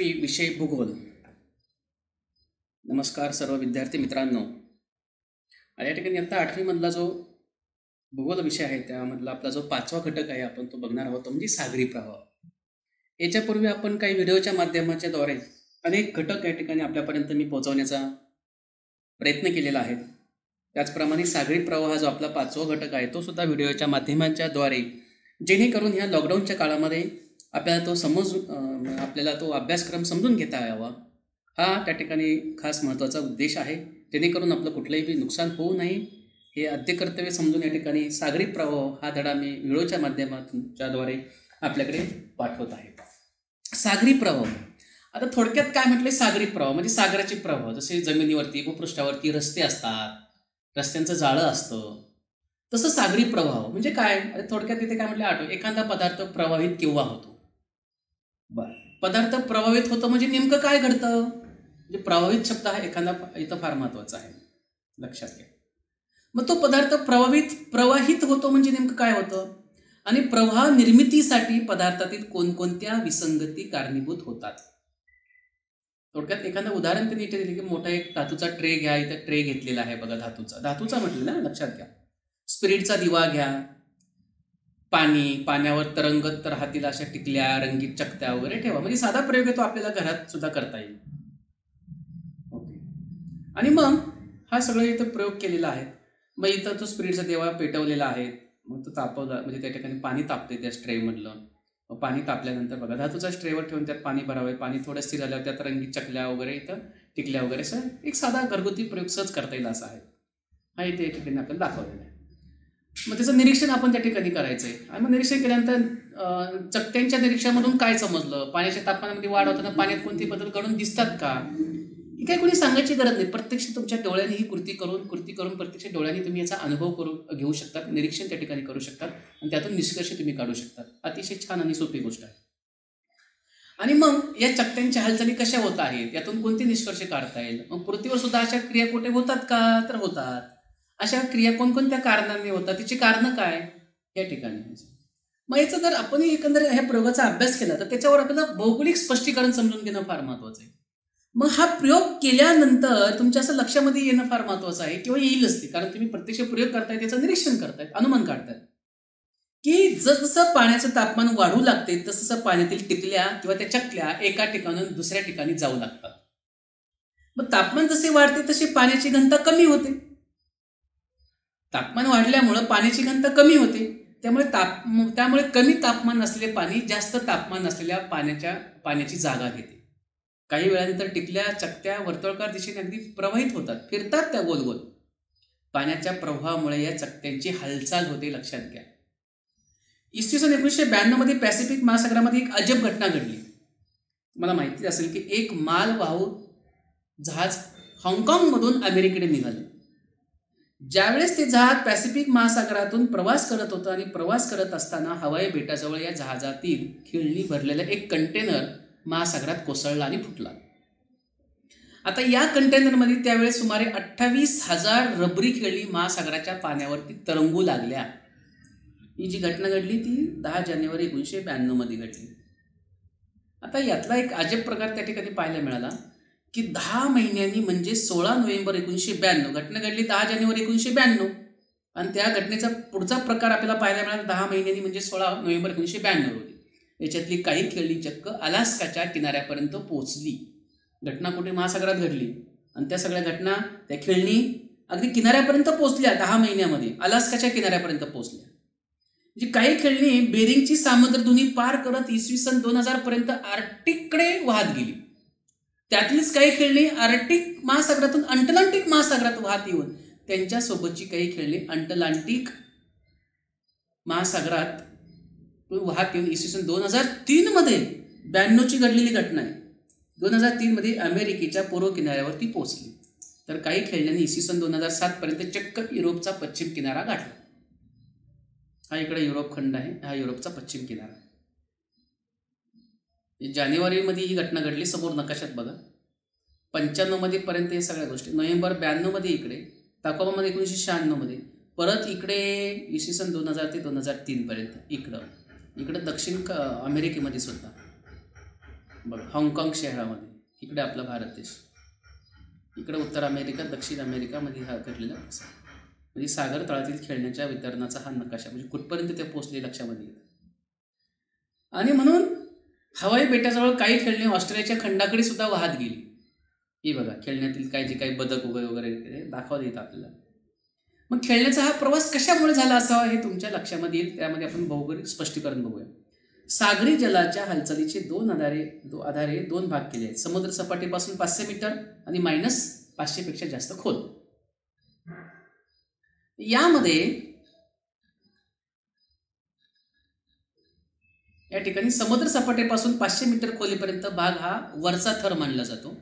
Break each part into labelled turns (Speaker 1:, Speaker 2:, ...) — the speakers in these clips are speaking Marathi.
Speaker 1: 8वी विषय भूगोल। नमस्कार सर्व विद्यार्थी मित्रांनो। या ठिकाणी आता 8वी मधला जो भूगोल विषय आहे त्यामधला आपला जो 5वा घटक आहे आपण तो बघणार आहोत, म्हणजे सागरी प्रवाह। याच्यापूर्वी आपण काही व्हिडिओच्या माध्यमाच्या द्वारे अनेक घटक या ठिकाणी आपल्यापर्यंत मी पोहोचवण्याचा प्रयत्न केलेला आहे। त्याचप्रमाणे सागरी प्रवाह जो आपला 5वा घटक आहे तो सुद्धा व्हिडिओच्या माध्यमांच्या द्वारे, जेणेकरून ह्या लॉकडाऊनच्या काळामध्ये आपल्याला तो अभ्यासक्रम समजून घेता यावा, हा त्या ठिकाणी खास महत्त्वाचा उद्देश आहे। जेणेकरून आपलं कुठलंही नुकसान होऊ नये हे आद्य कर्तव्य समजून या ठिकाणी सागरी प्रवाह हा धडा मी व्हिडिओच्या माध्यमाच्याद्वारे आपल्याकडे पाठवत आहे। सागरी प्रवाह, आता थोडक्यात काय म्हटले, सागरी प्रवाह म्हणजे सागराचे प्रवाह। जसे जमिनीवरती भूपृष्ठावरती रस्ते असतात, रस्त्यांचं जाळं असतं, तसं सागरी प्रवाह म्हणजे काय? थोडक्यात इथे काय म्हटलं, आठव एखादा पदार्थ प्रवाहित केव्हा होतो। बरं, पदार्थ प्रभावित होतं म्हणजे नेमकं काय घडतं? म्हणजे प्रभावित शब्द हा एखादा इथं फार महत्वाचा आहे, लक्षात घ्या। मग तो पदार्थ प्रवाहित होतो म्हणजे नेमकं काय होतं, आणि प्रवाह निर्मितीसाठी पदार्थातील कोणकोणत्या विसंगती कारणीभूत होतात। थोडक्यात एखादं उदाहरण त्यांनी इथे दिले की मोठा एक धातूचा ट्रे घ्या, इथं ट्रे घेतलेला आहे बघा, धातूचा म्हटलं ना, लक्षात घ्या। स्पिरिटचा दिवा घ्या, पाण्यावर तरंगत राहतील अशा टिकल्या, रंगीत चकत्या वगैरे ठेवा। म्हणजे साधा प्रयोग आहे तो, आपल्याला घरात सुद्धा करता येईल। ओके, आणि मग हा सगळं इथं प्रयोग केलेला आहे। मग इथं तो स्पिरिटचा दिवा पेटवलेला आहे, मग तो तापवला म्हणजे त्या ठिकाणी पाणी तापते त्या स्ट्रे मधलं। मग पाणी तापल्यानंतर बघा, धातूचा स्ट्रेवर ठेवून त्यात पाणी भरावे, पाणी थोडं स्थिर झाल्यावर त्यात रंगीत चकल्या वगैरे इथं टिकल्या वगैरे असं एक साधा घरगुती प्रयोग सहज करता येईल असा आहे, हा इथे या ठिकाणी आपल्याला दाखवलेला आहे। मग त्याचं निरीक्षण आपण त्या ठिकाणी करायचंय। आणि मग निरीक्षण केल्यानंतर चकत्यांच्या निरीक्षणामधून काय समजलं, पाण्याच्या तापमानामध्ये वाढ होताना पाण्यात कोणते बदल घडून दिसतात का, ही काही कोणी सांगायची गरज नाही। प्रत्यक्ष तुमच्या डोळ्यांनी ही कृती करून प्रत्यक्ष डोळ्यांनी तुम्ही याचा अनुभव घेऊ शकतात, निरीक्षण त्या ठिकाणी करू शकतात, आणि त्यातून निष्कर्ष तुम्ही काढू शकतात। अतिशय छान आणि सोपी गोष्ट आहे। आणि मग या चकत्यांच्या हालचाली कशा होत आहेत, यातून कोणते निष्कर्ष काढता येईल। मग पृथ्वीवर सुद्धा अशा क्रिया कुठे होतात का, तर होतात। अशा क्रिया कोणकोणत्या कारणांनी होतात, तिची कारणं काय या ठिकाणी। मग याचं जर आपण एकंदर ह्या प्रयोगाचा अभ्यास केला तर त्याच्यावर आपल्याला भौगोलिक स्पष्टीकरण समजून घेणं फार महत्वाचं आहे। मग हा प्रयोग केल्यानंतर तुमच्या असं लक्षामध्ये येणं फार महत्वाचं आहे, किंवा येईलच ते, कारण तुम्ही प्रत्यक्ष प्रयोग करताय, त्याचं निरीक्षण करतायत, अनुमान काढतायत की जसं पाण्याचं तापमान वाढू लागते तसं पाण्यातील टिकल्या किंवा त्या चकल्या एका ठिकाणून दुसऱ्या ठिकाणी जाऊ लागतात। मग तापमान जसे वाढते तशी पाण्याची घनता कमी होते। तापमान वाढल्यामुळे पाण्याची घनता कमी होते, त्यामुळे कमी तापमान असलेले पाणी जास्त तापमान असलेल्या पाण्याची जागा घेते। काही वेळानंतर टिकल्या चकत्या वर्तुळाकार दिशेने अगदी प्रवाहित होतात, फिरतात त्या गोल गोल। पाण्याच्या प्रवाहामुळे या चकत्यांची हालचाल होते, लक्षात घ्या। इसवी सन 1992 मध्ये पॅसिफिक महासागरामध्ये एक अजब घटना घडली। मला माहिती असेल की एक मालवाहू जहाज हाँगकाँग मधून अमेरिकेकडे निघाले। ज्यावेळेस ते जहाज पॅसिफिक महासागरातून प्रवास करत होतं, आणि प्रवास करत असताना हवाई बेटाजवळ या जहाजातील खेळणी भरलेला एक कंटेनर महासागरात कोसळला आणि फुटला। आता या कंटेनरमध्ये त्यावेळेस सुमारे 28,000 रबरी खेळणी महासागराच्या पाण्यावरती तरंगू लागल्या। ही जी घटना घडली ती 10 जानेवारी 1992 मध्ये घडली। आता यातला एक अजब प्रकार त्या ठिकाणी पाहायला मिळाला की 10 महिन्यांनी म्हणजे 16 नोव्हेंबर 1992 घटना घडली, 10 जानेवारी 1992, आणि त्या घटनेचा पुढचा प्रकार आपल्याला पाहायला मिळाला 10 महिन्यांनी म्हणजे 16 नोव्हेंबर 1992 रोजी। याच्यातली काही खेळणी चक्क अलास्काच्या किनाऱ्यापर्यंत पोहोचली। घटना कुठे? महासागरात घडली, आणि त्या सगळ्या घटना, त्या खेळणी अगदी किनाऱ्यापर्यंत पोहोचल्या 10 महिन्यामध्ये, अलास्काच्या किनाऱ्यापर्यंत पोहोचल्या। जी काही खेळणी बेरिंगची सामुद्रधुनी पार करत इसवी सन 2000 पर्यंत आर्क्टिककडे वाहत गेली। त्यातलीच काही खेळणी आर्क्टिक महासागरातून अंटलांटिक महासागरात वाहत येऊन त्यांच्यासोबतची काही खेळणी अंटलांटिक महासागरात वाहत येऊन इसवी सन 2003 मध्ये 92ची घडलेली घटना आहे, 2003 मध्ये अमेरिकेच्या पूर्व किनाऱ्यावरती पोहोचली। तर काही खेळण्यांनी इसवी सन 2007 पर्यंत चक्क युरोपचा पश्चिम किनारा गाठला। हा इकडे युरोप खंड आहे, हा युरोपचा पश्चिम किनारा। जानेवारी मध्ये ही घटना घडली, समोर नकाशात बघा। 95 मध्ये पर्यंत हे सगळ्या गोष्टी, नोव्हेंबर 92 मध्ये इकडे, ताकोबामध्ये 1996 मध्ये, परत इकडे इसवी सन 2000 ते 2003 पर्यंत इकडं दक्षिण अमेरिकेमध्ये सुद्धा। बघा हाँगकाँग शहरामध्ये, इकडे आपला भारत देश, इकडे उत्तर अमेरिका, दक्षिण अमेरिकामध्ये हा घडलेला म्हणजे सागर तळातील खेळण्याच्या वितरणाचा हा नकाशा, म्हणजे कुठपर्यंत ते पोहोचले लक्षामध्ये येतं. आणि म्हणून हवाई बेटाजवळ काही खेळणी ऑस्ट्रेलियाच्या खंडाकडे सुद्धा वाहत गेली. हे बघा खेळण्यातील काय जे काही बदक वगैरे दाखवता येतं आपल्याला. मग खेळण्याचा हा प्रवास कशामुळे झाला असावा हे तुमच्या लक्षामध्ये येईल. त्यामध्ये आपण भौगोलिक स्पष्टीकरण बघूया. सागरी जलाच्या हालचालीचे आधारे दोन भाग केले आहेत. समुद्र सपाटीपासून 500 मीटर आणि -500 पेक्षा जास्त खोल. यामध्ये या ठिकाणी समुद्र सपाटीपासून 500 मीटर खोलीपर्यंत भाग हा वरचा थर मानला जातो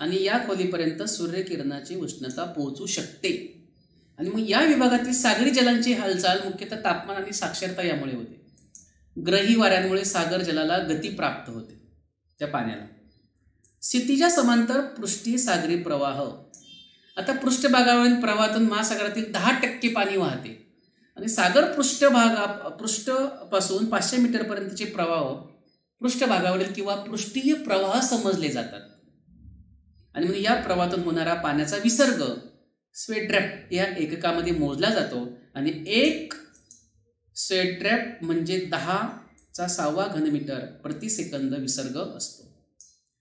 Speaker 1: आणि या खोलीपर्यंत सूर्यकिरणाची उष्णता पोहोचू शकते. आणि मग या विभागातील सागरी जलांची हालचाल मुख्यतः तापमान आणि साक्षरता यामुळे होते. ग्रही वाऱ्यांमुळे सागर जलाला गती प्राप्त होते त्या पाण्याला. क्षितिजा समांतर पृष्ठीय सागरी प्रवाह. आता पृष्ठभागावरील प्रवाहातून महासागरातील 10% पाणी वाहते आणि सागर पृष्ठपासून 500 मीटरपर्यंतचे प्रवाह पृष्ठभागावरील किंवा पृष्ठीय प्रवाह समजले जातात. आणि म्हणून या प्रवाहातून होणारा पाण्याचा विसर्ग स्वेट या एककामध्ये मोजला जातो आणि एक स्वेट म्हणजे 10⁶ घनमीटर प्रति सेकंद विसर्ग असतो.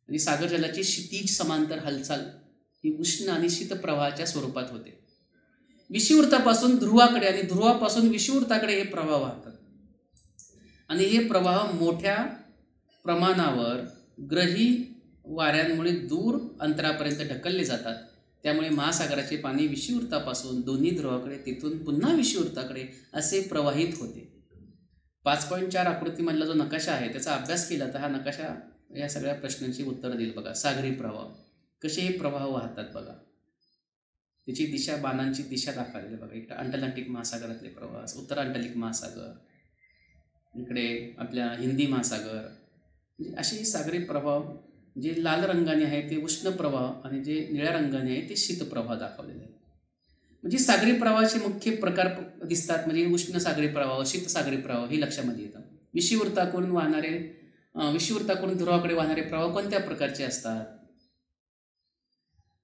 Speaker 1: आणि सागर जलाची क्षितिज समांतर हालचाल ही उष्ण आणि शीत प्रवाहाच्या स्वरूपात होते. विषुववृत्तापासून ध्रुवाकडे आणि ध्रुवापासून विषुववृत्ताकडे हे प्रवाह वाहतात आणि हे प्रवाह मोठ्या प्रमाणावर ग्रही वाऱ्यांमुळे दूर अंतरापर्यंत ढकलले जातात. त्यामुळे महासागराचे पाणी विषुववृत्तापासून दोन्ही ध्रुवाकडे तेथून पुन्हा विषुववृत्ताकडे असे प्रवाहित होते. 5.4 आकृतीमधला जो नकाशा आहे त्याचा अभ्यास केला तर हा नकाशा या सगळ्या प्रश्नांची उत्तरं देईल. बघा सागरी प्रवाह कसे हे प्रवाह वाहतात बघा, त्याची दिशा, बाणांची दिशा दाखवलेली बघा. इकडे अटलांटिक महासागरातले प्रवास, उत्तर अटलांटिक महासागर, इकडे आपल्या हिंदी महासागर, म्हणजे असे सागरी प्रवाह. जे लाल रंगाने आहे ते उष्ण प्रवाह आणि जे निळ्या रंगाने आहे ते शीत प्रवाह दाखवलेले आहे. म्हणजे सागरी प्रवाहाचे मुख्य प्रकार दिसतात, म्हणजे उष्ण सागरी प्रवाह, शीत सागरी प्रवाह हे लक्षामध्ये येतं. विषुववृत्ताकडून ध्रुवाकडे वाहणारे प्रवाह कोणत्या प्रकारचे असतात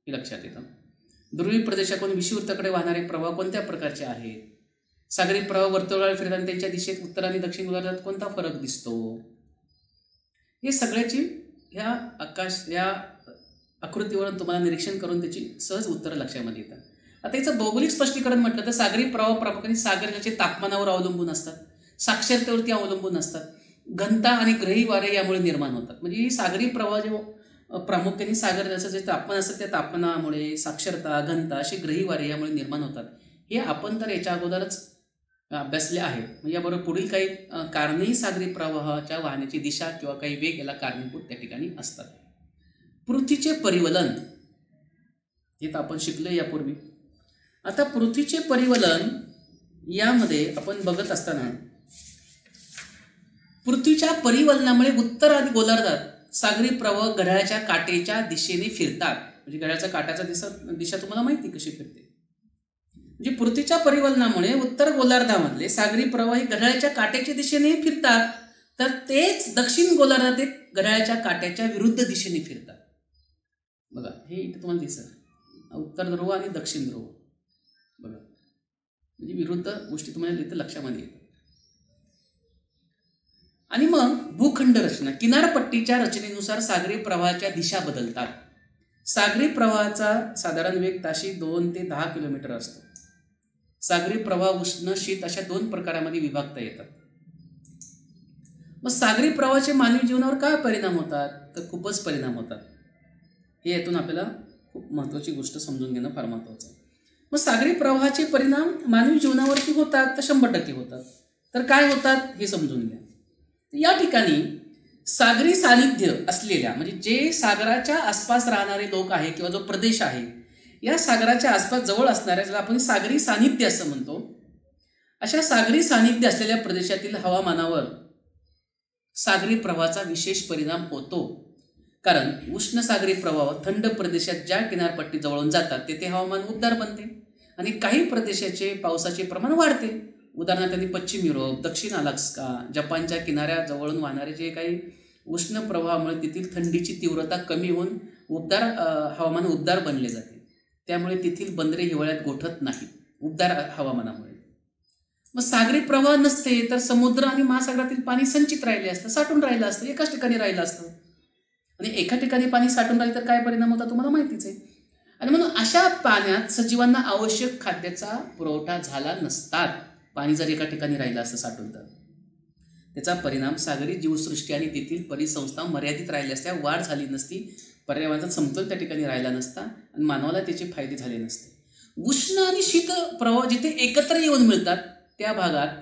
Speaker 1: हे लक्षात येतं. ध्रुवीय प्रदेशाकडून विषुववृत्ताकडे वाहणारे प्रवाह कोणत्या प्रकारचे आहेत. सागरी प्रवाह वर्तुळावर फिरताना त्यांच्या दिशेत उत्तर आणि दक्षिण गोलार्धात कोणता फरक दिसतो. हे सगळ्याची या आकृतीवरून तुम्हाला निरीक्षण करून त्याची सहज उत्तरं लक्षामध्ये येतात. आता याचं भौगोलिक स्पष्टीकरण म्हटलं तर सागरी प्रवाह प्रामुख्याने सागराच्या तापमानावर अवलंबून असतात, साक्षरतेवरती अवलंबून असतात, घनता आणि ग्रही वारे यामुळे निर्माण होतात. म्हणजे ही सागरी प्रवाह जे प्रामुख्याने सागराचं जे तापमान असतं त्या तापमानामुळे, साक्षरता, घनता असे ग्रही वारे यामुळे निर्माण होतात. हे आपण तर याच्या अगोदरच अभ्यासले आहेत. म्हणजे याबरोबर पुढील काही कारणेही सागरी प्रवाहाच्या वाहण्याची दिशा किंवा काही वेग याला कारणीभूत त्या ठिकाणी असतात. पृथ्वीचे परिवलन हे तर आपण शिकलो यापूर्वी. आता पृथ्वीचे परिवलन यामध्ये आपण बघत असताना पृथ्वीच्या परिवलनामुळे उत्तर आणि गोलार्धात सागरी प्रवाह घड्याळाच्या काटेच्या दिशेने फिरतात. म्हणजे घड्याळाच्या काट्याचा दिशा तुम्हाला माहिती कशी फिरते. म्हणजे पृथ्वीच्या परिवलनामुळे उत्तर गोलार्धामधले सागरी प्रवाह घड्याळाच्या काट्याच्या दिशेने फिरतात, तर तेच दक्षिण गोलार्धात घड्याळाच्या काट्याच्या विरुद्ध दिशेने फिरतात. बघा हे इथे तुम्हाला दिसत उत्तर ध्रुव आणि दक्षिण ध्रुव बघा, म्हणजे विरुद्ध गोष्टी तुम्हाला इथं लक्षामध्ये येतात. आणि मग भूखंड रचना, किनारपट्टीच्या रचनेनुसार सागरी प्रवाहाच्या दिशा बदलतात. सागरी प्रवाहाचा साधारण वेग ताशी 2 ते 10 किलोमीटर असतो. सागरी प्रवाह उष्ण शीत अशा 2 प्रकारामध्ये विभागता येतात. मग सागरी प्रवाहाचे मानवी जीवनावर काय परिणाम होतात तर खूपच परिणाम होतात. हे यातून आपल्याला खूप महत्त्वाची गोष्ट समजून घेणं फार महत्त्वाचं आहे. मग सागरी प्रवाहाचे परिणाम मानवी जीवनावरती होतात तर 100% होतात. तर काय होतात हे समजून घ्या. या ठिकाणी सागरी सानिध्य असलेल्या, म्हणजे जे सागराच्या आसपास राहणारे लोक आहे किंवा जो प्रदेश आहे या सागराच्या आसपास जवळ असणाऱ्या, ज्याला आपण सागरी सानिध्य असं म्हणतो, अशा सागरी सानिध्य असलेल्या प्रदेशातील हवामानावर सागरी प्रवाहाचा विशेष परिणाम होतो. कारण उष्ण सागरी प्रवाह थंड प्रदेशात ज्या किनारपट्टी जवळून जातात तेथे हवामान उबदार बनते आणि काही प्रदेशाचे पावसाचे प्रमाण वाढते. उदाहरणार्थ पश्चिम युरोप, दक्षिण अलास्का, जपानच्या किनाऱ्याजवळून वाहणारे जे काही उष्ण प्रवाहामुळे तेथील थंडीची तीव्रता कमी होऊन हवामान उबदार बनले जाते. त्यामुळे तेथील बंदरे हिवाळ्यात गोठत नाहीत उबदार हवामानामुळे. मग सागरी प्रवाह नसते तर समुद्र आणि महासागरातील पाणी संचित राहिले असतं, साठून राहिलं असतं, एकाच ठिकाणी राहिलं असतं. आणि एका ठिकाणी पाणी साठून राहिलं तर काय परिणाम होता तुम्हाला माहितीच आहे. आणि म्हणून अशा पाण्यात सजीवांना आवश्यक खाद्याचा पुरवठा झाला नसतात. पाणी जर एका ठिकाणी राहिलं असतं साठून तर त्याचा परिणाम सागरी जीवसृष्टी आणि तेथील परिसंस्था मर्यादित राहिल्या असत्या, वाढ झाली नसती, पर्यावरणाचा समतोल त्या ठिकाणी राहिला नसता आणि मानवाला त्याचे फायदे झाले नसते. उष्ण आणि शीत प्रवाह जिथे एकत्र येऊन मिळतात त्या भागात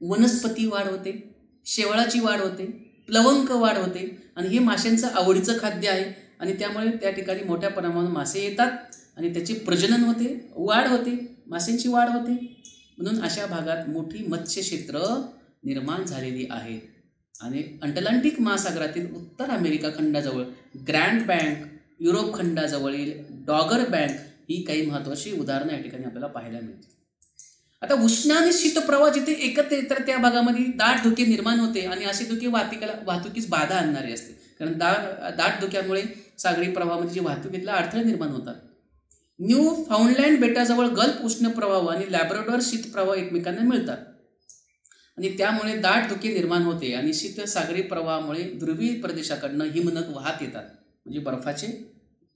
Speaker 1: वनस्पती वाढ होते, शेवाळाची वाढ होते, प्लवंक वाढ होते आणि हे माशांचं आवडीचं खाद्य आहे. आणि त्यामुळे त्या ठिकाणी मोठ्या प्रमाणावर मासे येतात आणि त्याचे प्रजनन होते, वाढ होते, माशांची वाढ होते. म्हणून अशा भागात मोठी मत्स्य क्षेत्र निर्माण झालेली आहेत. आणि अटलांटिक महासागरातील उत्तर America खंडाजवळ grand bank, Europe खंडाजवळील डॉगर bank ही काही महत्त्वाची उदाहरणं या ठिकाणी आपल्याला पाहायला मिळतील. आता उष्ण आणि शीत प्रवाह जिथे एकत्र येतात त्या भागामध्ये दाट धुके निर्माण होते आणि असे धुके वाहतुकीस बाधा आणणारे असते. कारण दाट धुक्यामुळे सागरी प्रवाहामध्ये जी वाहतुकीतला अडथळे निर्माण होतात. न्यू फाउंडलँड बेटाजवळ गल्फ उष्ण प्रवाह आणि लॅब्राडोर शीत प्रवाह एकमेकांना मिळतात आणि त्यामुळे दाट धुके निर्माण होते आणि शीत सागरी प्रवाहामुळे ध्रुवीय प्रदेशाकडनं हिमनग वाहत येतात. म्हणजे बर्फाचे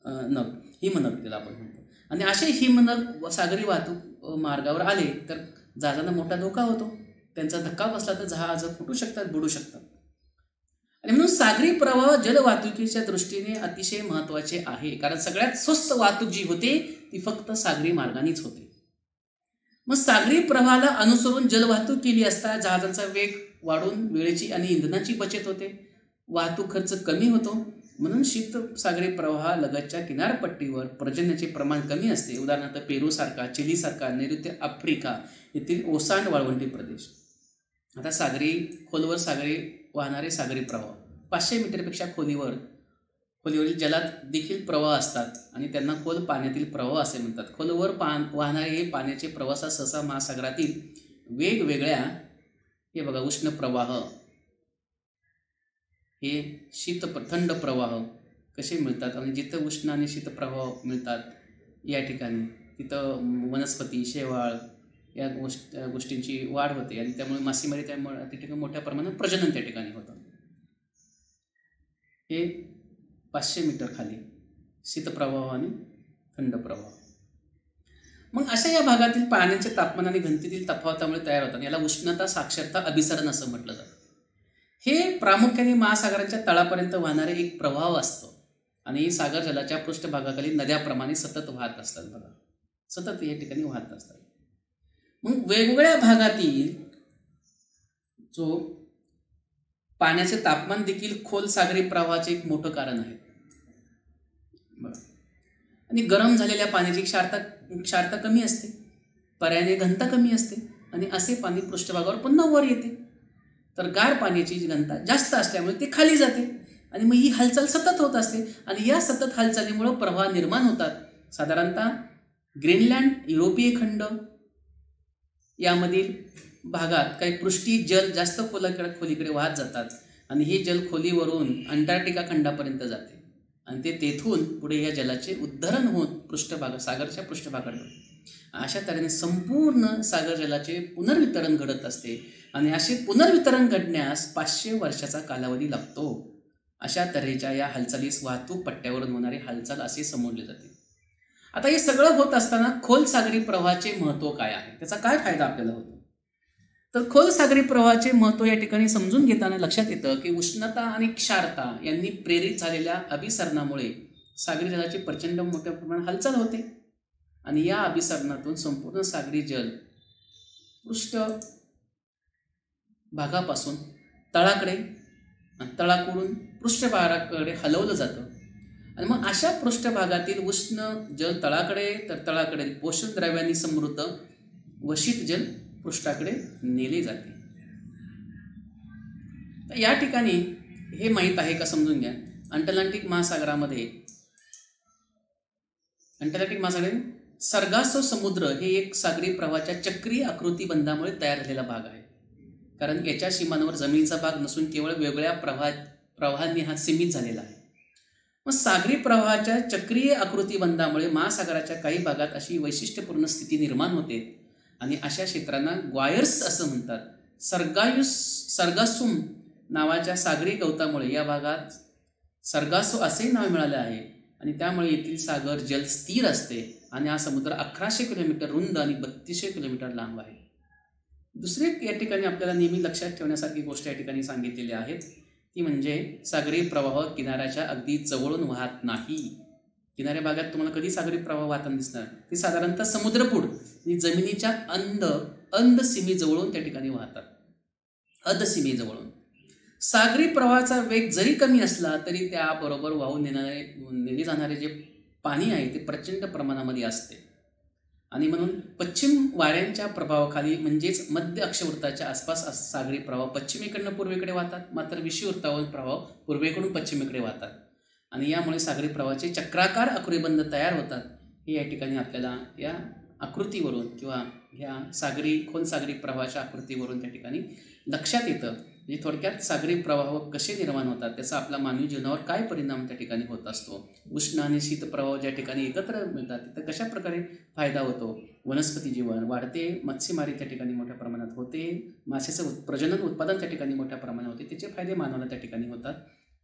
Speaker 1: नग, हिमनग त्याला आपण म्हणतो. आणि असे हिमनग सागरी वाहतूक मार्गावर आले तर जहाजांना मोठा धोका होतो. त्यांचा धक्का बसला तर जहाज फुटू शकतात, बुडू शकतात. आणि म्हणून सागरी प्रवाह जलवाहतुकीच्या दृष्टीने अतिशय महत्त्वाचे आहे. कारण सगळ्यात स्वस्त वाहतूक जी होते ती फक्त सागरी मार्गानेच होते. मग सागरी प्रवाहाला अनुसरून जलवाहतूक केली असता जहाजांचा वेग वाढून वेळेची आणि इंधनाची बचत होते, वाहतूक खर्च कमी होतो. म्हणून शीत सागरी प्रवाह लगतच्या किनारपट्टीवर पर्जन्याचे प्रमाण कमी असते. उदाहरणार्थ पेरूसारखा, चिलीसारखा, नैऋत्य आफ्रिका येथील ओसांड वाळवंटी प्रदेश. आता खोलवर वाहणारे सागरी प्रवाह 500 मीटरपेक्षा खोलीवरील जलात देखील प्रवाह असतात आणि त्यांना खोल पाण्यातील प्रवाह असे म्हणतात. खोलवर वाहणारे हे पाण्याचे प्रवाह सहसा महासागरातील वेगवेगळ्या, हे बघा, उष्ण प्रवाह, हे थंड प्रवाह कसे मिळतात. आणि जिथं उष्ण आणि शीत प्रवाह मिळतात या ठिकाणी तिथं वनस्पती, शेवाळ या गोष्टींची वाढ होते आणि त्यामुळे मासेमारी, त्यामुळे त्या ठिकाणी मोठ्या प्रमाणात प्रजनन त्या ठिकाणी होतं. हे 500 मीटर खाली शीतप्रवाह आणि थंड प्रवाह. मग अशा या भागातील पाण्याचे तापमान आणि घनतेतील तफावतामुळे तयार होतात. याला उष्णता साक्षरता अभिसरण असं म्हटलं जातं. हे प्रामुख्याने महासागराच्या तळापर्यंत वाहणारे एक प्रवाह असतो आणि सागर जलाच्या पृष्ठभागाखाली नद्याप्रमाणे सतत वाहत असतात. बघा, सतत या ठिकाणी वाहत असतात. मग वेगवेगळ्या भागातील जो पाण्याचे तापमान देखील खोल सागरी प्रवाहाचे एक मोठं कारण आहे. बघा, आणि गरम झालेल्या पाण्याची क्षारता कमी असते, पर्यायाने घनता कमी असते आणि असे पाणी पृष्ठभागावर पुन्हा वर येते. तर गार पाण्याची घनता जास्त असल्यामुळे ते खाली जाते आणि मग ही हालचाल सतत होत असते आणि या सतत हालचालीमुळे प्रवाह निर्माण होतात. साधारणतः ग्रीनलँड, युरोपीय खंड यामधील भागात काही पृष्ठीय जल जास्त खोलीकडे वाहत जातात आणि हे जल खोलीवरून अंटार्क्टिका खंडापर्यंत जाते आणि ते तेथून पुढे या जलाचे उद्धरण होऊन सागरच्या पृष्ठभागाकडे. अशा तऱ्हेने संपूर्ण सागर जलाचे पुनर्वितरण घडत असते आणि असे पुनर्वितरण घडण्यास 500 वर्षाचा कालावधी लागतो. अशा तऱ्हेच्या या हालचालीस वाहतूक पट्ट्यावरून होणारी हालचाल असे समजले जाते. आता हे सगळं होत असताना खोल सागरी प्रवाहाचे महत्त्व काय आहे, त्याचा काय फायदा आपल्याला होतो? तर खोल सागरी प्रवाहाचे महत्त्व या ठिकाणी समजून घेताना लक्षात येतं की उष्णता आणि क्षारता यांनी प्रेरित झालेल्या अभिसरणामुळे सागरी जलाची प्रचंड मोठ्या प्रमाणात हालचाल होते आणि या अभिसरणातून संपूर्ण सागरी जल पृष्ठ भागापासून तळाकडे, तळाकडून पृष्ठभागाकडे हलवलं जातं आणि मग अशा पृष्ठभागातील उष्ण जल तळाकडे, तर तळाकडे पोषक द्रव्यांनी समृद्ध व शीत जल पृष्ठाकडे नेले जाते. तर या ठिकाणी हे माहीत आहे का समजून घ्या, अटलांटिक महासागरामध्ये सर्गासो समुद्र हे एक सागरी प्रवाहाच्या चक्रीय आकृतिबंधामुळे तयार झालेला भाग आहे. कारण याच्या सीमांवर जमिनीचा भाग नसून केवळ वेगळ्या प्रवाहांनी हा सीमित झालेला आहे. मग सागरी प्रवाहाच्या चक्रीय आकृतिबंधामुळे महासागराच्या काही भागात अशी वैशिष्ट्यपूर्ण स्थिती निर्माण होते आणि अशा क्षेत्रांना ग्वायर्स असं म्हणतात. सर्गासुम नावाच्या सागरी गवतामुळे या भागात सर्गासो असेही नाव मिळाले आहे आणि त्यामुळे येथील सागर जल स्थिर असते आणि हा समुद्र 1100 किलोमीटर रुंद आणि 3200 किलोमीटर लांब आहे. दुसरी या ठिकाणी आपल्याला नेहमी लक्षात ठेवण्यासारखी गोष्ट या ठिकाणी सांगितलेली आहे ती म्हणजे सागरी प्रवाह किनाऱ्याच्या अगदी जवळून वाहत नाही. किनाऱ्या भागात तुम्हाला कधी सागरी प्रवाह वाहताना दिसणार, ती साधारणतः समुद्रपूड आणि जमिनीच्या अंध सीमेजवळून त्या ठिकाणी वाहतात. अधसीमेजवळून सागरी प्रवाहाचा वेग जरी कमी असला तरी त्याबरोबर वाहून नेले जाणारे जे पाणी आहे ते प्रचंड प्रमाणामध्ये असते आणि म्हणून पश्चिम वाऱ्यांच्या प्रभावाखाली म्हणजेच मध्य अक्षवृत्ताच्या आसपास सागरी प्रवाह पश्चिमेकडनं पूर्वेकडे वाहतात, मात्र विषुववृत्तावरील प्रभाव पूर्वेकडून पश्चिमेकडे वाहतात आणि यामुळे सागरी प्रवाहाचे चक्राकार आकृतिबंध तयार होतात. हे या ठिकाणी आपल्याला या आकृतीवरून किंवा ह्या खोल सागरी प्रवाहाच्या आकृतीवरून त्या ठिकाणी लक्षात येतं. म्हणजे थोडक्यात सागरी प्रवाह कसे निर्माण होतात, त्याचा आपला मानवी जीवनावर काय परिणाम त्या ठिकाणी होत असतो, उष्ण आणि शीत प्रवाह ज्या ठिकाणी एकत्र मिळतात तिथं कशा प्रकारे फायदा होतो, वनस्पती जीवन वाढते, मत्स्यमारी त्या ठिकाणी मोठ्या प्रमाणात होते, माशाचं प्रजनन उत्पादन त्या ठिकाणी मोठ्या प्रमाणात होते, त्याचे फायदे मानवाला त्या ठिकाणी होतात.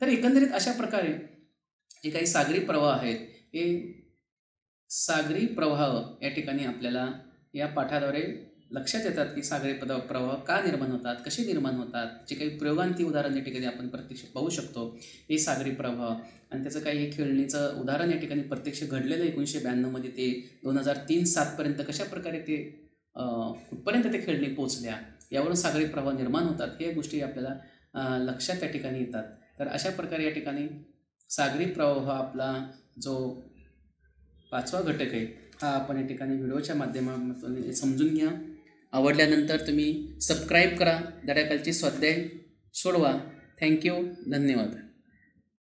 Speaker 1: तर एकंदरीत अशा प्रकारे जे काही सागरी प्रवाह आहेत हे सागरी प्रवाह या ठिकाणी आपल्याला या पाठाद्वारे लक्षात येतात की सागरी प्रवाह का निर्माण होतात, कसे निर्माण होतात, जे काही प्रयोगांती उदाहरण या ठिकाणी आपण प्रत्यक्ष पाहू शकतो हे सागरी प्रवाह आणि त्याचं काही हे खेळणीचं उदाहरण या ठिकाणी प्रत्यक्ष घडलेलं 1992 ते 2003-07 पर्यंत कशा प्रकारे ते कुठपर्यंत ते खेळणी पोचल्या यावरून सागरी प्रवाह निर्माण होतात, हे गोष्टी आपल्याला लक्षात त्या ठिकाणी येतात. तर अशा प्रकारे या ठिकाणी सागरी प्रवाह आपला जो 5वा घटक आहे हा आपण या ठिकाणी व्हिडिओच्या माध्यमातून समजून घ्या. आवडल्यानंतर तुम्ही सबस्क्राईब करा, धड्याखालची स्वाध्याय सोडवा. थँक्यू, धन्यवाद.